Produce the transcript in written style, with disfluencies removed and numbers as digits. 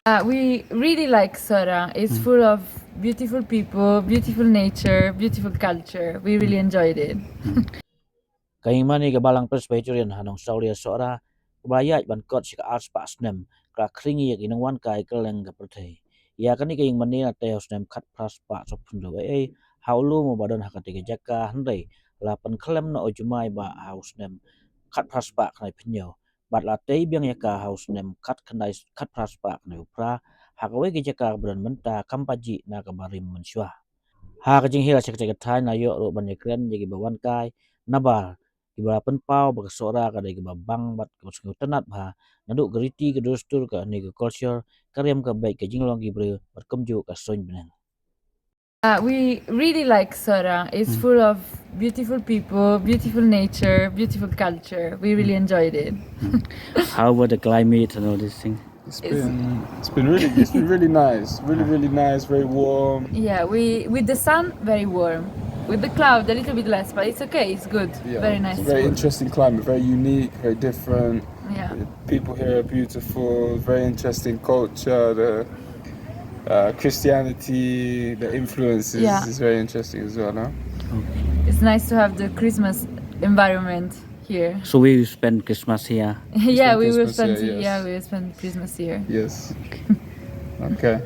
We really like Sora. It's full of beautiful people, beautiful nature, beautiful culture. We really enjoyed it. Ïingmane ke balang Presbyterian Nongsawlia sora kebayat ban kot sika arts pa snem kra Khring yak Nongjngohkai ke leng ke perthei. Ya kani ke Ïingmane na teo snem khat pras pa so phundo haulu mo badon hakati ke jaka handai la pan klem no ojumai ba house nem khat pras pa knai phnyo bat la tei biang yaka house nem khat pras pa knai upra hakawe ke jaka bran menta kampaji na ka barim menswa. Ha ka jing hila cek cek thai na yo ro ban ekren ye bawan kai Nabar iba pen pau ba sora ka dai ba bang bat ko sku tanat ba nadu geriti ke dostur ka ni ke culture karyam ka baik ke jinglong gi bre bat komju ka soin benen. We really like Sora. It's full of beautiful people, beautiful nature, beautiful culture. We really enjoyed it. How about the climate and all these things? It's been really nice, really nice, very warm. Yeah, with the sun very warm, with the cloud a little bit less, but it's okay. It's good. Yeah, Very nice. it's a very food. interesting climate, very unique, very different. Yeah. People here are beautiful, very interesting culture. The Christianity, the influence is very interesting as well. No? It's nice to have the Christmas environment here. So we spend Christmas here. Yeah, we will Christmas spend. here, yes. Yeah, we will spend Christmas here. Yes. Okay.